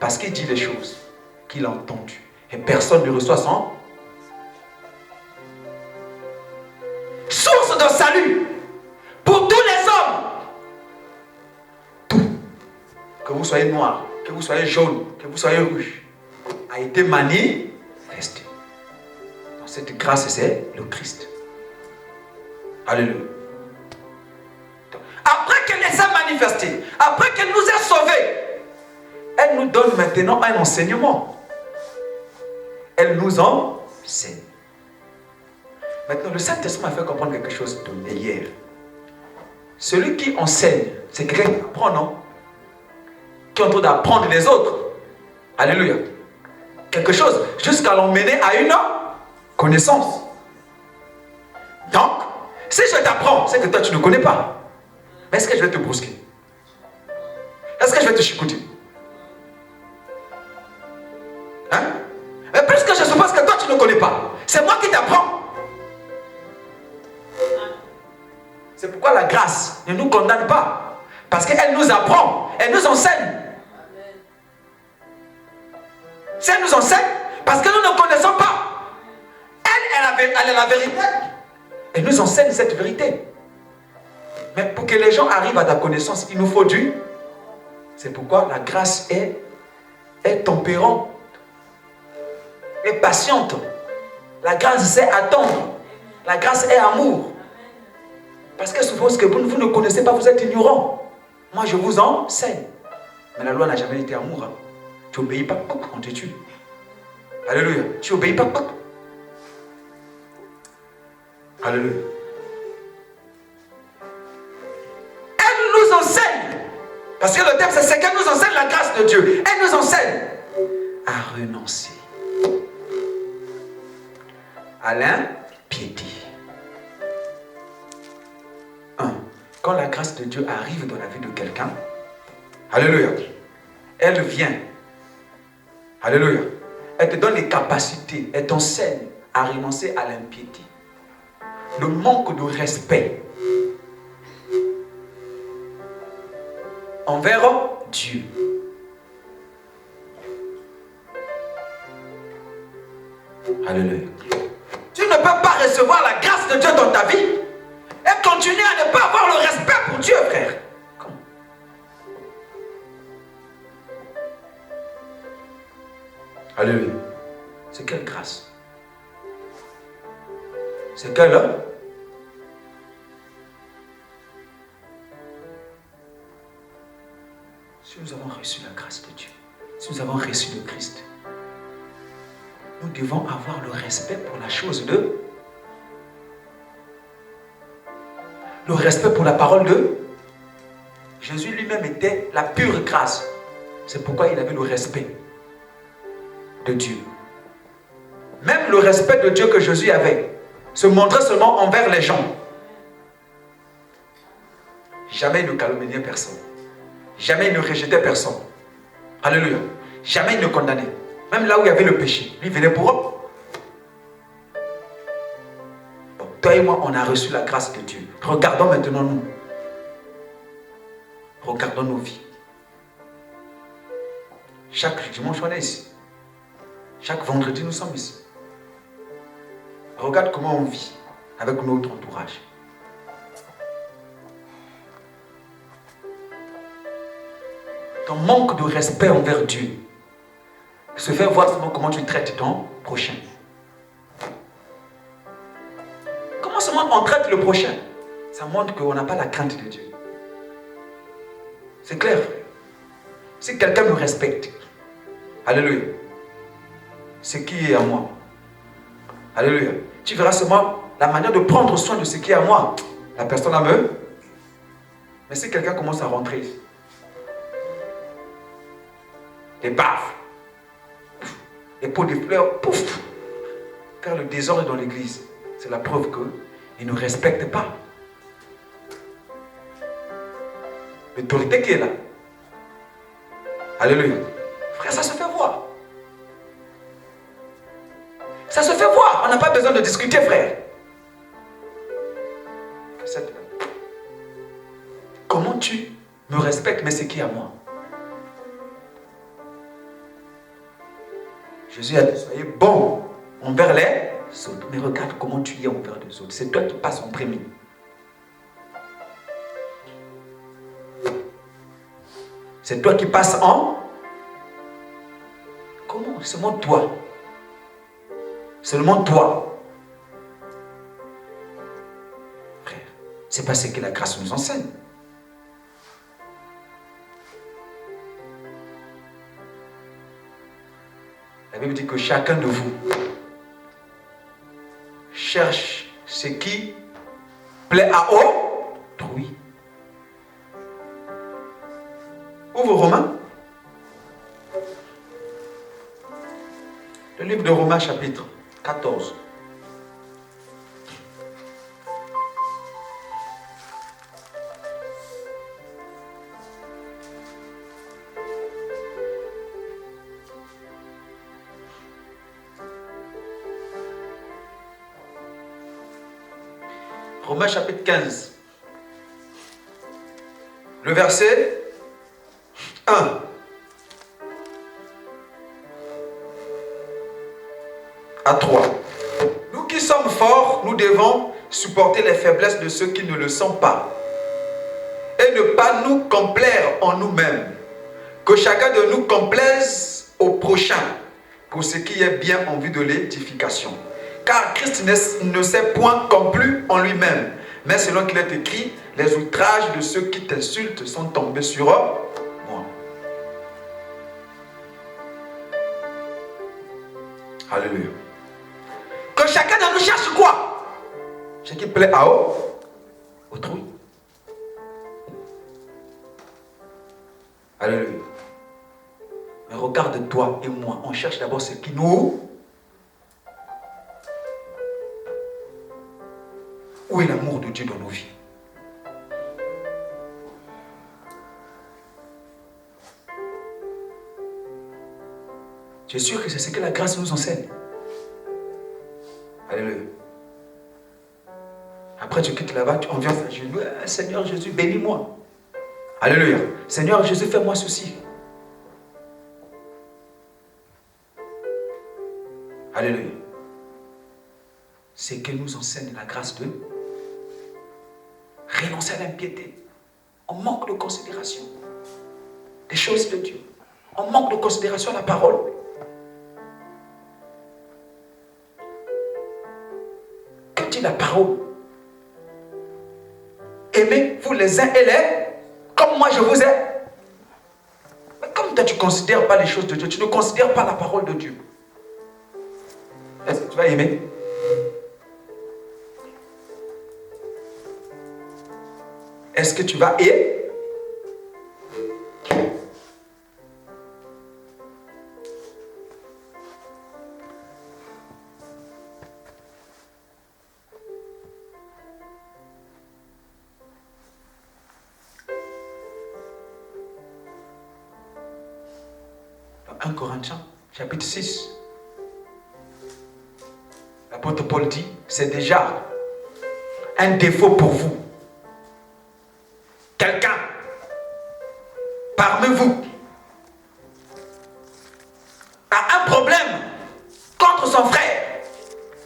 Parce qu'il dit les choses qu'il a entendues. Et personne ne reçoit son source de salut pour tous les hommes. Tout. Que vous soyez noir, que vous soyez jaune, que vous soyez rouge, a été manifesté. Donc cette grâce, c'est le Christ. Alléluia. Après qu'elle s'est manifestée, après qu'elle nous a sauvés, elle nous donne maintenant un enseignement. Elle nous enseigne. Maintenant, le Saint-Esprit m'a fait comprendre quelque chose de hier. Celui qui enseigne, c'est quelqu'un qui apprend, non? Qui est en train d'apprendre les autres. Alléluia. Quelque chose jusqu'à l'emmener à une connaissance. Donc, si je t'apprends, c'est que toi tu ne connais pas. Mais est-ce que je vais te brusquer? Est-ce que je vais te chicoter? Hein? Mais puisque je suppose que toi tu ne connais pas, c'est moi qui t'apprends. C'est pourquoi la grâce ne nous condamne pas. Parce qu'elle nous apprend, elle nous enseigne. Si elle nous enseigne, parce que nous ne connaissons pas, elle est la vérité. Elle nous enseigne cette vérité. Mais pour que les gens arrivent à ta connaissance, il nous faut du. C'est pourquoi la grâce est tempérante, est patiente. La grâce c'est attendre. La grâce est amour. Parce qu'elle suppose que vous ne connaissez pas, vous êtes ignorant. Moi je vous enseigne. Mais la loi n'a jamais été amour. Hein. Tu n'obéis pas, on te tue. Alléluia. Tu n'obéis pas. Alléluia. Elle nous enseigne. Parce que le thème, c'est qu'elle nous enseigne la grâce de Dieu. Elle nous enseigne à renoncer à l'impiété. Quand la grâce de Dieu arrive dans la vie de quelqu'un, alléluia, elle vient. Alléluia. Elle te donne les capacités, elle t'enseigne à renoncer à l'impiété. Le manque de respect envers Dieu. Alléluia. Tu ne peux pas recevoir la grâce de Dieu dans ta vie et continuer à ne pas avoir le respect pour Dieu, frère. Comment? Alléluia. C'est quelle grâce? C'est quelle homme? Si nous avons reçu la grâce de Dieu, si nous avons reçu le Christ, nous devons avoir le respect pour la chose de... Le respect pour la parole de... Jésus lui-même était la pure grâce. C'est pourquoi il avait le respect de Dieu. Même le respect de Dieu que Jésus avait se montrait seulement envers les gens. Jamais il ne calomniait personne. Jamais il ne rejetait personne. Alléluia. Jamais il ne condamnait. Même là où il y avait le péché, lui venait pour eux. Bon, toi et moi, on a reçu la grâce de Dieu. Regardons maintenant nous. Regardons nos vies. Chaque dimanche, on est ici. Chaque vendredi, nous sommes ici. Regarde comment on vit avec notre entourage. Ton manque de respect envers Dieu se fait voir seulement comment tu traites ton prochain. Comment seulement on traite le prochain? Ça montre qu'on n'a pas la crainte de Dieu. C'est clair. Si quelqu'un me respecte, alléluia, ce qui est à moi, alléluia, tu verras seulement la manière de prendre soin de ce qui est à moi. La personne a me... Mais si quelqu'un commence à rentrer, les baffes, les pots de fleurs, pouf, car le désordre est dans l'église. C'est la preuve qu'il ne respecte pas l'autorité qui est là. Alléluia. Frère, ça se fait voir. Ça se fait voir. On n'a pas besoin de discuter, frère. Comment tu me respectes, mais c'est qui à moi? Jésus a dit, soyez bons envers les autres. Mais regarde comment tu es envers les autres. C'est toi qui passes en premier. C'est toi qui passes en... Comment? Seulement toi. Seulement toi. Frère, c'est pas ce que la grâce nous enseigne. La Bible dit que chacun de vous cherche ce qui plaît à autrui. Ouvre Romains. Le livre de Romains chapitre 14. Romains chapitre 15. Le verset 1. À 3. Nous qui sommes forts, nous devons supporter les faiblesses de ceux qui ne le sont pas. Et ne pas nous complaire en nous-mêmes. Que chacun de nous complaise au prochain pour ce qui est bien en vue de l'édification. Car Christ ne s'est point complu en lui-même, mais selon qu'il est écrit, les outrages de ceux qui t'insultent sont tombés sur moi. Alléluia. Que chacun de nous cherche quoi? Ce qui plaît à autrui. Alléluia. Mais regarde toi et moi, on cherche d'abord ce qui nous... Où est l'amour de Dieu dans nos vies? Je suis sûr que c'est ce que la grâce nous enseigne. Alléluia. Après tu quittes là-bas, on vient faire Jésus. Seigneur Jésus, bénis-moi. Alléluia. Seigneur Jésus, fais-moi ceci. Alléluia. C'est que nous enseigne la grâce de renoncer à l'impiété. On manque de considération des choses de Dieu. On manque de considération à la parole. Que dit la parole? Aimez-vous les uns et les comme moi je vous ai. Mais comme toi tu ne considères pas les choses de Dieu, tu ne considères pas la parole de Dieu. Est-ce que tu vas aimer? Est-ce que tu vas aimer? Dans 1 Corinthiens, chapitre 6, l'apôtre Paul dit, c'est déjà un défaut pour vous. Quelqu'un parmi vous a un problème contre son frère,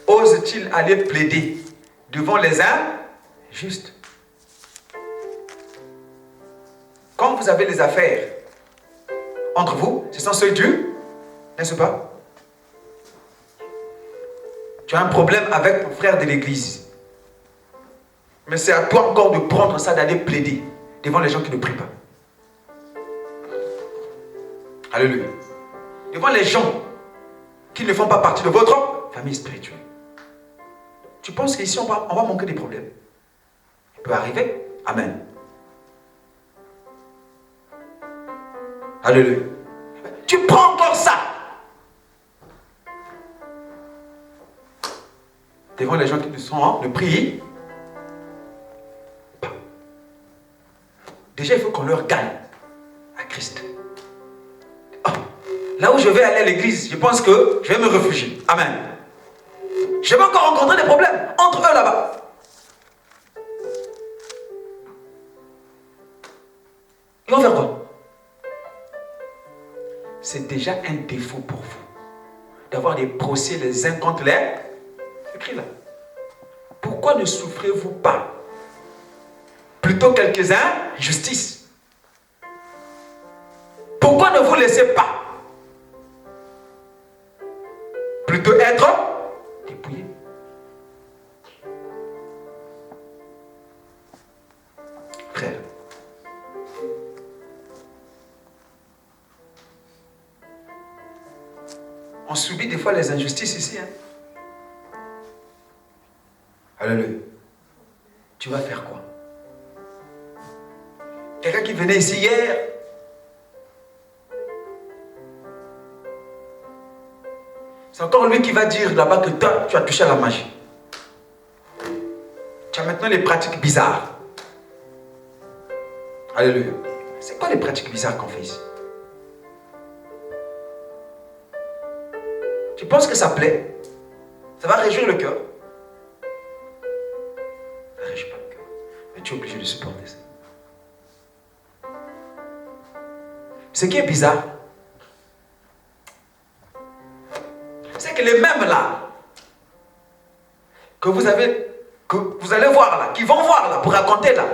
ose-t-il aller plaider devant les injustes? Quand vous avez les affaires entre vous, ce sont ceux du, n'est-ce pas? Tu as un problème avec ton frère de l'église, mais c'est à toi encore de prendre ça, d'aller plaider devant les gens qui ne prient pas. Alléluia. Devant les gens qui ne font pas partie de votre famille spirituelle. Tu penses qu'ici on va manquer des problèmes? Il peut arriver. Amen. Alléluia. Tu prends encore ça devant les gens qui ne prient pas. Déjà, il faut qu'on leur gagne à Christ. Oh, là où je vais aller à l'église, je pense que je vais me réfugier. Amen. Je vais encore rencontrer des problèmes entre eux là-bas. Ils vont faire quoi? C'est déjà un défaut pour vous. d'avoir des procès les uns contre les autres. Écrit là. Pourquoi ne souffrez-vous pas plutôt quelques injustices? Pourquoi ne vous laissez pas plutôt être dépouillé? Frère, on subit des fois les injustices ici. Alléluia. Tu vas faire quoi? Quelqu'un qui venait ici hier, c'est encore lui qui va dire là-bas que toi, tu as touché à la magie. Tu as maintenant les pratiques bizarres. Alléluia. C'est quoi les pratiques bizarres qu'on fait ici? Tu penses que ça plaît? Ça va réjouir le cœur? Ça ne réjouit pas le cœur. Mais tu es obligé de supporter ça. Ce qui est bizarre, c'est que les mêmes là, que vous allez voir là, qui vont voir là, pour raconter là,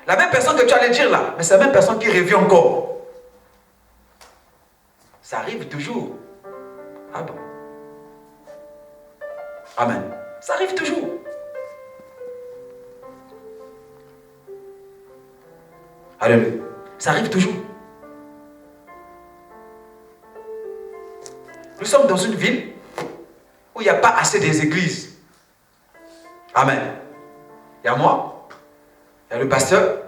la même personne que tu allais dire là, mais c'est la même personne qui revient encore. Ça arrive toujours. Ah bon? Amen. Ça arrive toujours. Alléluia. Ça arrive toujours. Nous sommes dans une ville où il n'y a pas assez des églises. Amen. Il y a moi, il y a le pasteur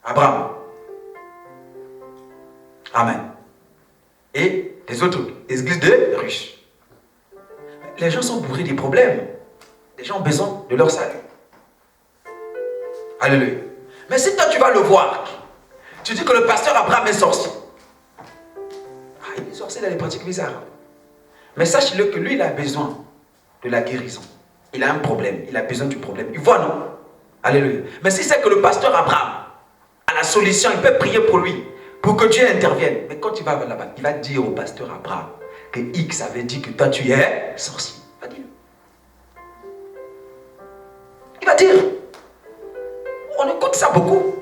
Abraham. Amen. Et les autres églises de riches. Les gens sont bourrés des problèmes. Les gens ont besoin de leur salut. Alléluia. Mais si toi tu vas le voir, tu dis que le pasteur Abraham est sorcier. Ah, il est sorcier dans les pratiques bizarres. Mais sache-le que lui, il a besoin de la guérison. Il a un problème. Il a besoin du problème. Il voit, non? Alléluia. Mais si c'est que le pasteur Abraham a la solution, il peut prier pour lui, pour que Dieu intervienne. Mais quand il va là-bas, il va dire au pasteur Abraham que X avait dit que toi tu es sorcier. Il va dire. Il va dire. On écoute ça beaucoup.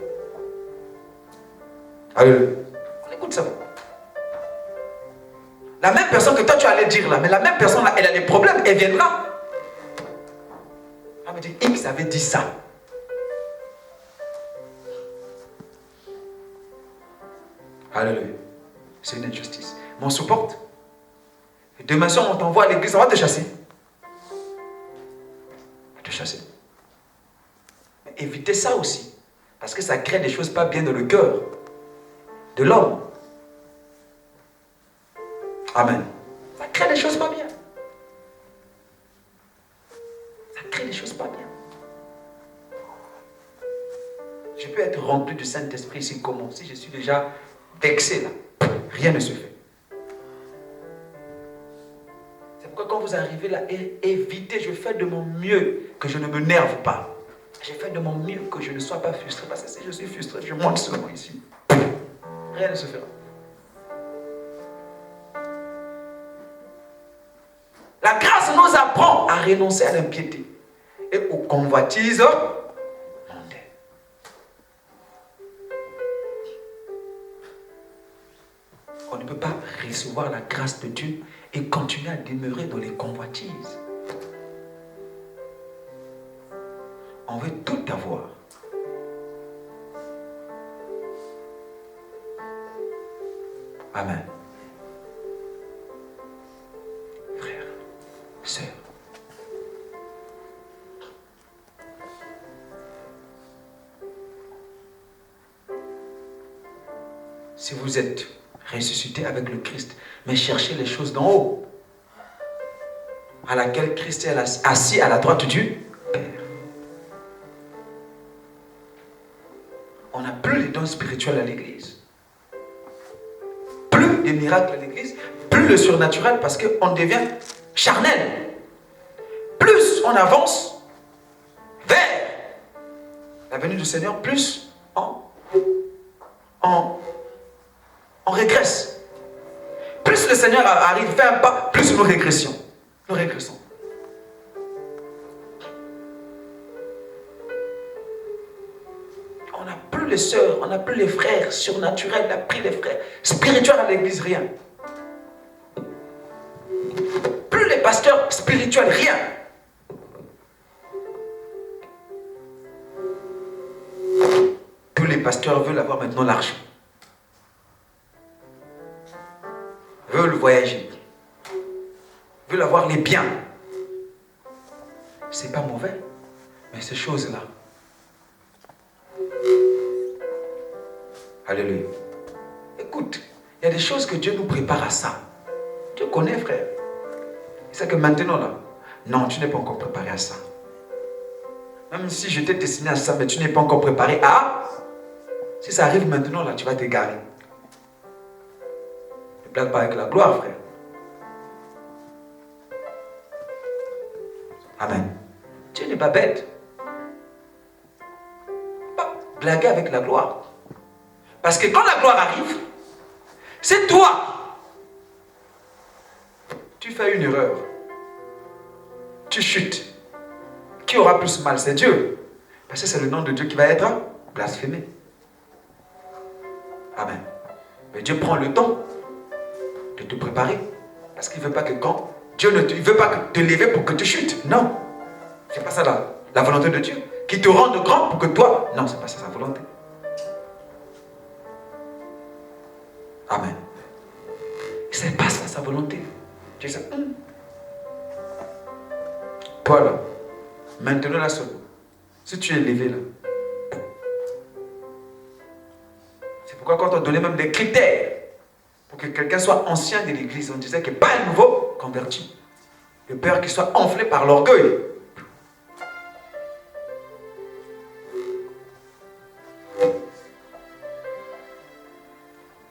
Alléluia. On écoute ça beaucoup. La même personne que toi tu allais dire là, mais la même personne là, elle a des problèmes, elle viendra. Elle va dire, X avait dit ça. Alléluia. C'est une injustice. Mais on supporte. Et demain soir, on t'envoie à l'église, on va te chasser. On va te chasser. Mais évitez ça aussi. Parce que ça crée des choses pas bien dans le cœur de l'homme. Amen. Ça crée des choses pas bien. Ça crée des choses pas bien. Je peux être rempli du Saint-Esprit ici comment? Si je suis déjà vexé là, rien ne se fait. C'est pourquoi quand vous arrivez là, évitez, je fais de mon mieux que je ne me nerve pas. Je fais de mon mieux que je ne sois pas frustré. Parce que si je suis frustré, je monte seulement ici. Rien ne se fera. La grâce nous apprend à renoncer à l'impiété et aux convoitises mondaines. On ne peut pas recevoir la grâce de Dieu et continuer à demeurer dans les convoitises. On veut tout avoir. Amen. Frères, sœurs, si vous êtes ressuscité avec le Christ, mais cherchez les choses d'en haut, à laquelle Christ est assis à la droite du Père. On n'a plus les dons spirituels à l'église. Plus les miracles à l'église, plus le surnaturel parce qu'on devient charnel. Plus on avance vers la venue du Seigneur, plus on régresse. Plus plus le Seigneur arrive, fait un pas, plus nous régressons. Nous régressons. On n'a plus les sœurs, on n'a plus les frères surnaturels, on n'a plus les frères spirituels à l'église, rien. Plus les pasteurs spirituels, rien. Tous les pasteurs veulent avoir maintenant l'argent. Veulent voyager. Veulent avoir les biens. C'est pas mauvais, mais ces choses-là. Alléluia. Écoute, il y a des choses que Dieu nous prépare à ça. Dieu connaît, frère. C'est que maintenant là, non, tu n'es pas encore préparé à ça. Même si je t'ai destiné à ça, mais tu n'es pas encore préparé à... Si ça arrive maintenant là, tu vas t'égarer. Ne blague pas avec la gloire, frère. Amen. Dieu n'est pas bête. Pas blaguer avec la gloire. Parce que quand la gloire arrive, c'est toi. Tu fais une erreur. Tu chutes. Qui aura plus mal? C'est Dieu. Parce que c'est le nom de Dieu qui va être blasphémé. Amen. Mais Dieu prend le temps de te préparer. Parce qu'il ne veut pas que quand Dieu ne te, il veut pas te lever pour que tu chutes. Non. C'est pas ça la volonté de Dieu. Qu'il te rende grand pour que toi... Non, c'est pas ça sa volonté. Amen. C'est pas ça sa volonté. Dieu sait. Toi là, maintenant là, si tu es levé là, c'est pourquoi quand on donnait même des critères pour que quelqu'un soit ancien de l'église, on disait que pas un nouveau converti. Le peur qu'il soit enflé par l'orgueil.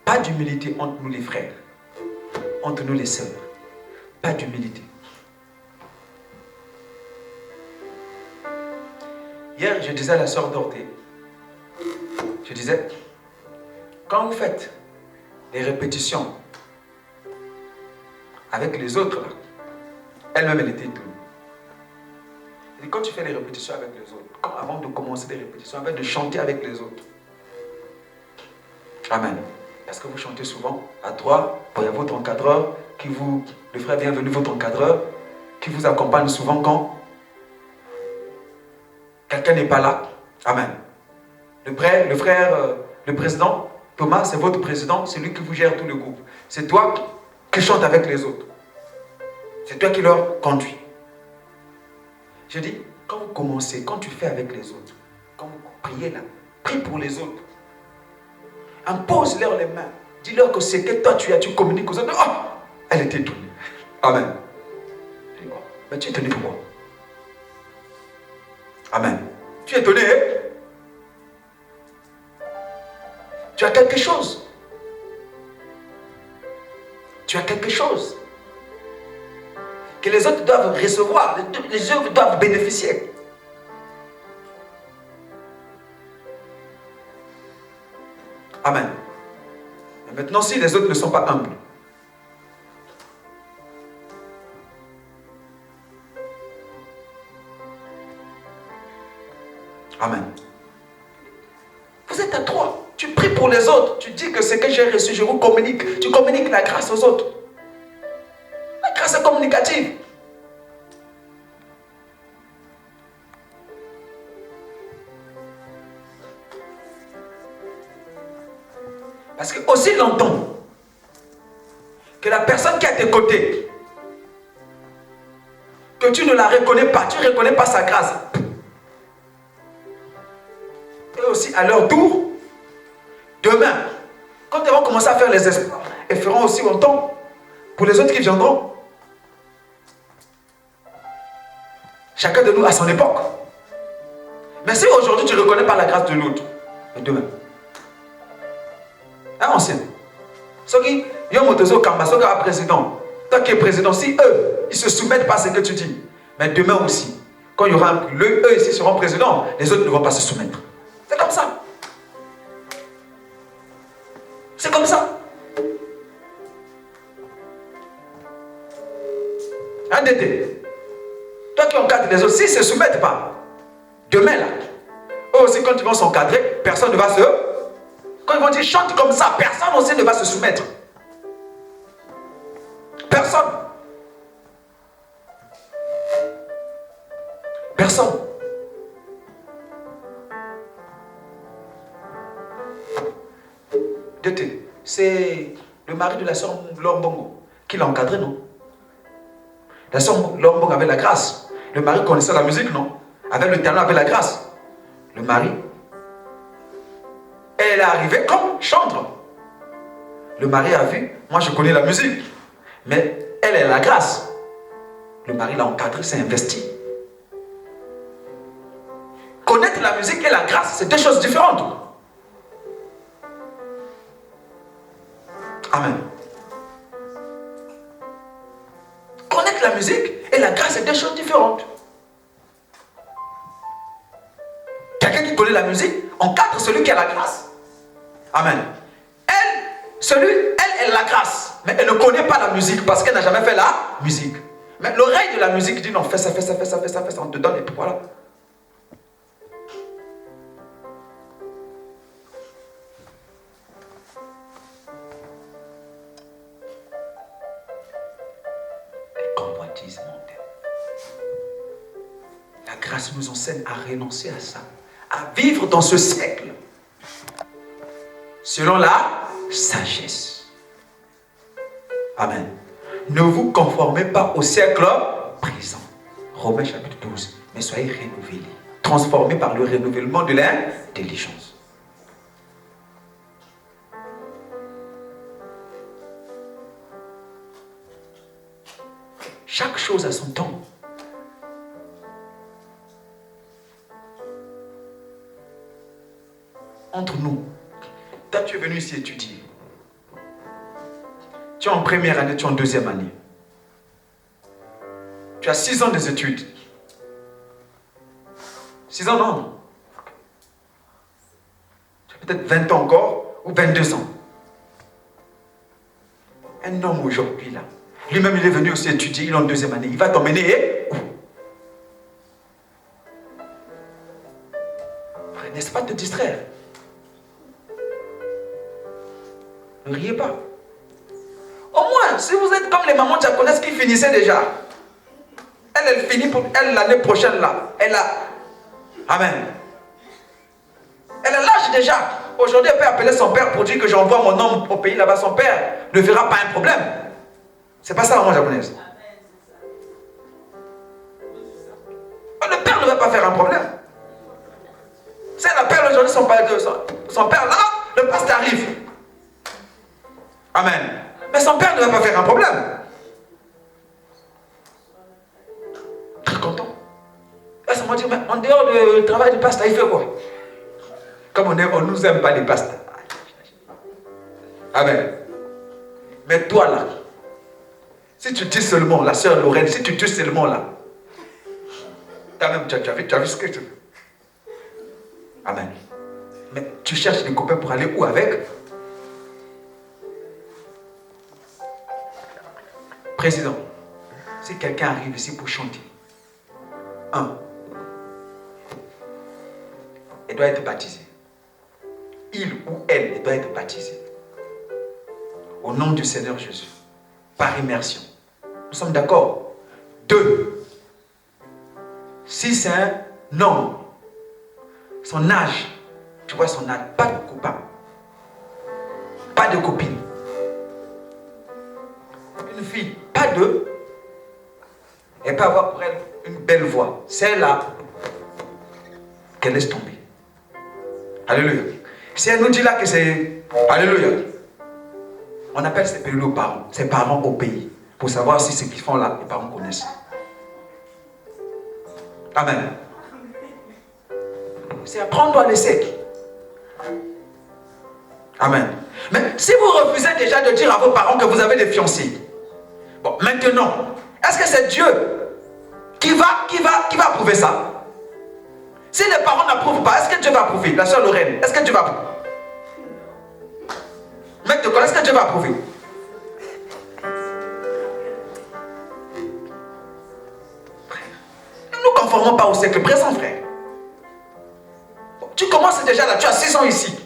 Pas d'humilité entre nous les frères, entre nous les sœurs. Pas d'humilité. Hier, je disais à la sœur Dorothée, je disais, quand vous faites des répétitions avec les autres, là, elle-même, elle était étonnée. Et quand tu fais les répétitions avec les autres, comme avant de commencer les répétitions, avant de chanter avec les autres, Amen. Est-ce que vous chantez souvent à trois? Il y a votre encadreur, le frère bienvenu, votre encadreur, qui vous accompagne souvent quand quelqu'un n'est pas là. Amen. Le président, Thomas, c'est votre président, c'est lui qui vous gère tout le groupe. C'est toi qui chante avec les autres. C'est toi qui leur conduis. Je dis, quand vous commencez, quand tu fais avec les autres, quand vous priez là, prie pour les autres. Impose-leur les mains. Dis-leur que c'est que toi tu communiques aux autres. Oh, elle était étonnée. Amen. Je dis quoi? Mais tu es étonné pour moi. Amen. Tu es étonné, hein? Tu as quelque chose. Tu as quelque chose. Que les autres doivent recevoir. Les autres doivent bénéficier. Amen. Et maintenant, si les autres ne sont pas humbles, amen. Vous êtes à trois. Tu pries pour les autres. Tu dis que ce que j'ai reçu, je vous communique. Tu communiques la grâce aux autres. La grâce est communicative. Parce que aussi longtemps que la personne qui est à tes côtés, que tu ne la reconnais pas, tu ne reconnais pas sa grâce. Et aussi à leur tour, demain, quand ils vont commencer à faire les espoirs, ils feront aussi longtemps pour les autres qui viendront. Chacun de nous à son époque. Mais si aujourd'hui tu ne reconnais pas la grâce de l'autre, mais demain, hein, ancien. Ceux qui ont monté au Kamba, ceux qui sont président, toi qui es président, si eux, ils se soumettent pas à ce que tu dis, mais demain aussi, quand il y aura eux ici seront présidents, les autres ne vont pas se soumettre. C'est comme ça. C'est comme ça. Un Dédé. Toi qui encadres les autres, s'ils ne se soumettent pas, demain là, eux aussi quand ils vont s'encadrer, personne ne va se... Quand ils vont dire chante comme ça, personne aussi ne va se soumettre. Personne. Personne. Dédé, c'est le mari de la sœur Lombongo qui l'a encadré, non? La sœur Lombongo avait la grâce. Le mari connaissait la musique, non? Avec le talent, avait la grâce. Le mari, elle est arrivée comme chantre. Le mari a vu, moi je connais la musique, mais elle est la grâce. Le mari l'a encadré, s'est investi. Connaître la musique et la grâce, c'est deux choses différentes. Amen. Connaître la musique et la grâce, c'est deux choses différentes. Quelqu'un qui connaît la musique encadre celui qui a la grâce. Amen. Elle a la grâce, mais elle ne connaît pas la musique parce qu'elle n'a jamais fait la musique. Mais l'oreille de la musique dit non, fais ça, fais ça, fais ça, fais ça, fais ça, on te donne et puis voilà. Les convoitises mondaines. La grâce nous enseigne à renoncer à ça, à vivre dans ce siècle selon la sagesse. Amen. Ne vous conformez pas au siècle présent. Romains chapitre 12. Mais soyez renouvelés, transformés par le renouvellement de l'intelligence. Chaque chose a son temps. Entre nous, toi tu es venu ici étudier. Tu es en première année, tu es en deuxième année. Tu as 6 ans des études. 6 ans, non. Tu as peut-être 20 ans encore, ou 22 ans. Un homme aujourd'hui, là, lui-même il est venu aussi étudier, il est en deuxième année. Il va t'emmener où? N'est-ce pas te distraire? Ne riez pas. Au moins, si vous êtes comme les mamans japonaises qui finissaient déjà. Elle finit pour elle l'année prochaine là. Elle a... Amen. Elle a l'âge déjà. Aujourd'hui, elle peut appeler son père pour dire que j'envoie mon homme au pays là-bas. Son père ne verra pas un problème. C'est pas ça la maman japonaise. Le père ne va pas faire un problème. Si elle appelle aujourd'hui son père là, le pasteur arrive. Amen. Mais son père ne va pas faire un problème. Très content. Là, ça m'a dit, mais en dehors du travail du pasteur, il fait quoi? Comme on ne nous aime pas les pasteurs. Amen. Mais toi là, si tu dis seulement, la sœur Lorraine, si tu dis seulement là, toi-même, tu as vu ce que tu veux. Amen. Mais tu cherches des copains pour aller où avec? Président, si quelqu'un arrive ici pour chanter, elle doit être baptisée. Il ou elle doit être baptisée. Au nom du Seigneur Jésus. Par immersion. Nous sommes d'accord? 2. Si c'est un homme, son âge, tu vois son âge, pas de copain, pas de copine. Une fille, pas de... Elle peut avoir pour elle une belle voix. C'est là qu'elle laisse tomber. Alléluia. Si elle nous dit là que c'est... Alléluia. On appelle ces pays aux parents. Ses parents au pays. Pour savoir si ce qu'ils font là, les parents connaissent. Amen. C'est apprendre à laisser. Amen. Mais si vous refusez déjà de dire à vos parents que vous avez des fiancés, bon, maintenant, est-ce que c'est Dieu qui va approuver ça? Si les parents n'approuvent pas, est-ce que Dieu va approuver? La soeur Lorraine, est-ce que Dieu va approuver? Mec de quoi, est-ce que Dieu va approuver? au siècle présent, frère. Tu commences déjà là, tu as 6 ans ici.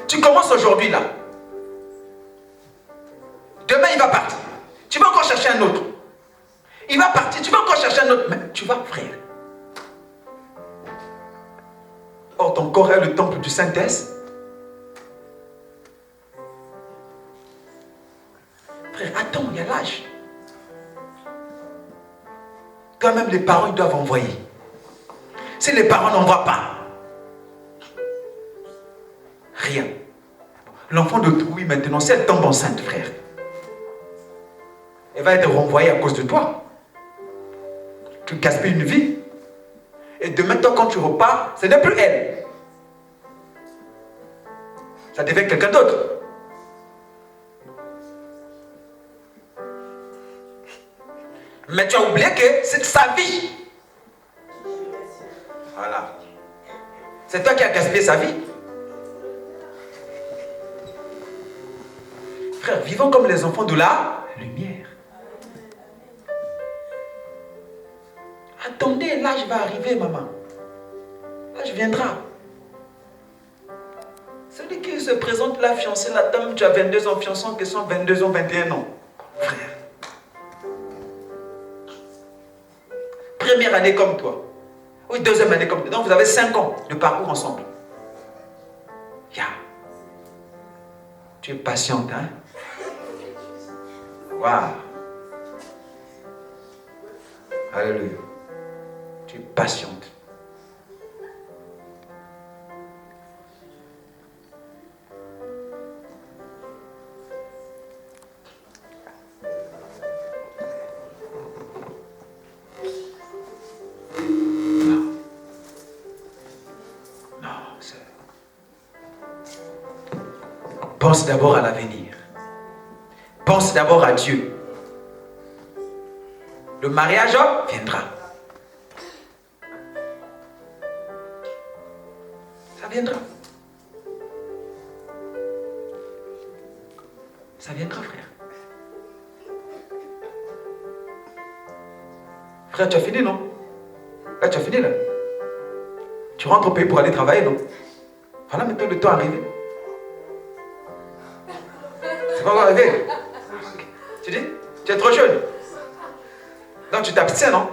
Tu commences aujourd'hui là. Demain, il va partir. Tu vas encore chercher un autre. Il va partir, tu vas encore chercher un autre. Mais tu vas, frère. Or, ton corps est le temple du Saint-Esprit. Frère, attends, il y a l'âge. Quand même, les parents, ils doivent envoyer. Si les parents n'envoient pas, rien. L'enfant d'autrui, maintenant, si elle tombe enceinte, frère, elle va être renvoyée à cause de toi. Tu gaspilles une vie. Et demain, toi, quand tu repars, ce n'est plus elle. Ça devient quelqu'un d'autre. Mais tu as oublié que c'est sa vie. Voilà. C'est toi qui as gaspillé sa vie. Frère, vivons comme les enfants de la lumière. Attendez, l'âge va arriver, maman. L'âge viendra. Celui qui se présente là, fiancé, la dame, tu as 22 ans, fiancé, qui sont 22 ans, 21 ans. Frère. Première année comme toi. Oui, deuxième année comme toi. Donc vous avez 5 ans de parcours ensemble. Ya. Tu es patiente, hein? Waouh. Alléluia. Tu es patiente. Pense d'abord à l'avenir. Pense d'abord à Dieu. Le mariage viendra. Ça viendra. Ça viendra, frère. Frère, tu as fini, non? Là, tu as fini, là. Tu rentres au pays pour aller travailler, non? Voilà maintenant le temps arrivé. C'est pas encore arrivé. Tu dis? Tu es trop jeune. Donc tu t'abstiens, non?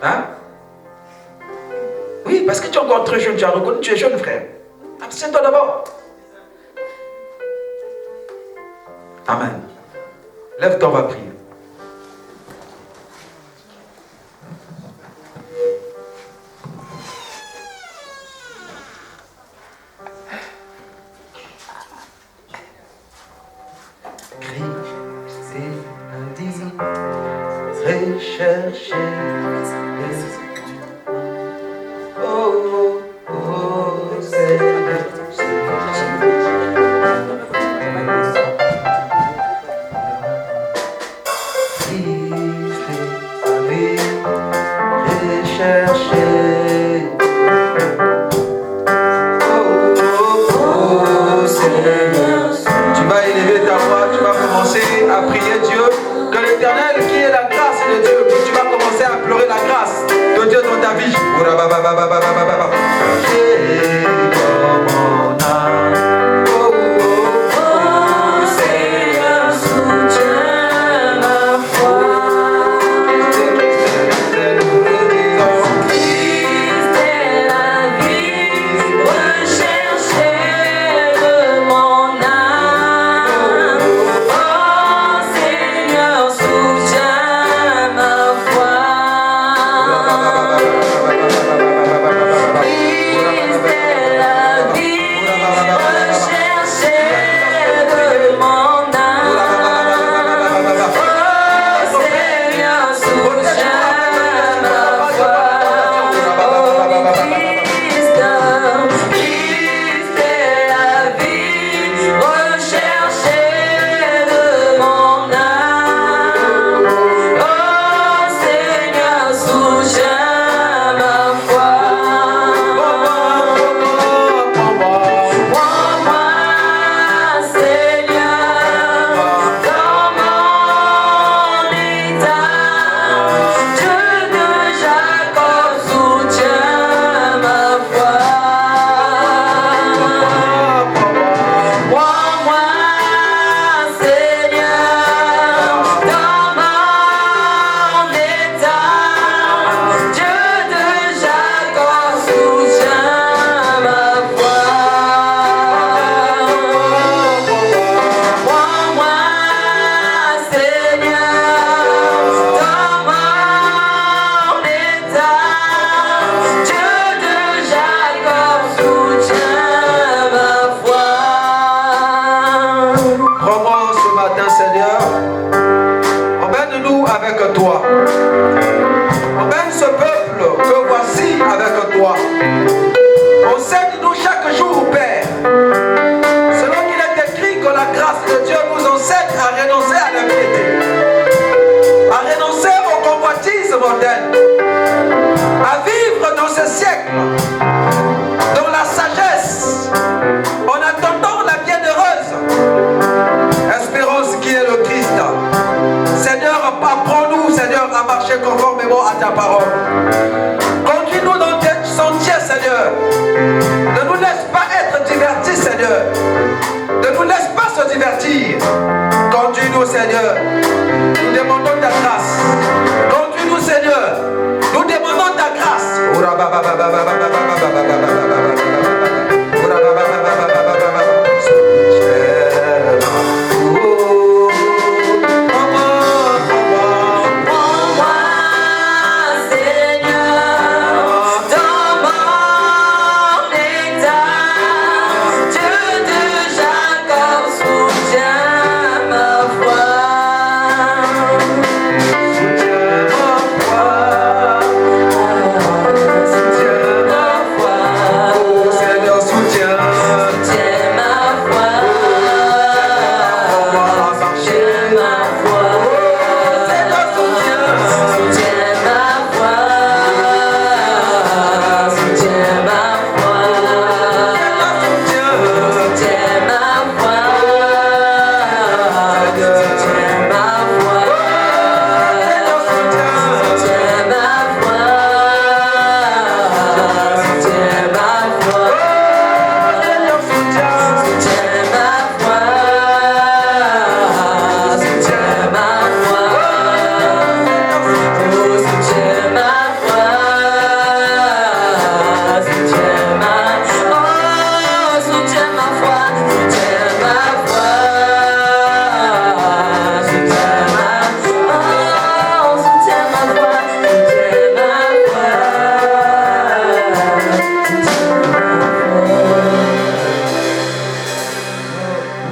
Hein? Oui, parce que tu es encore très jeune, tu as reconnu, tu es jeune, frère. Abstiens-toi d'abord. Amen. Lève-toi, on va prier. Rechercher. Oh, oh, oh, Seigneur. Rechercher. Oh, oh, oh, Seigneur. Tu vas élever ta voix, tu vas commencer à prier Dieu. Que l'Éternel, qui est la grâce de Dieu, tu vas commencer à pleurer la grâce de Dieu dans ta vie. Seigneur, soutiens ma foi. Christ est la vie, recherchée de mon âme. Oh Seigneur, soutiens ma foi. ta parole. Conduis-nous dans tes sentiers, Seigneur. Ne nous laisse pas être divertis, Seigneur. Ne nous laisse pas se divertir. Conduis-nous, Seigneur. Nous demandons ta grâce. Conduis-nous, Seigneur. Nous demandons ta grâce.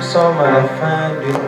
Nous sommes à la fin d'une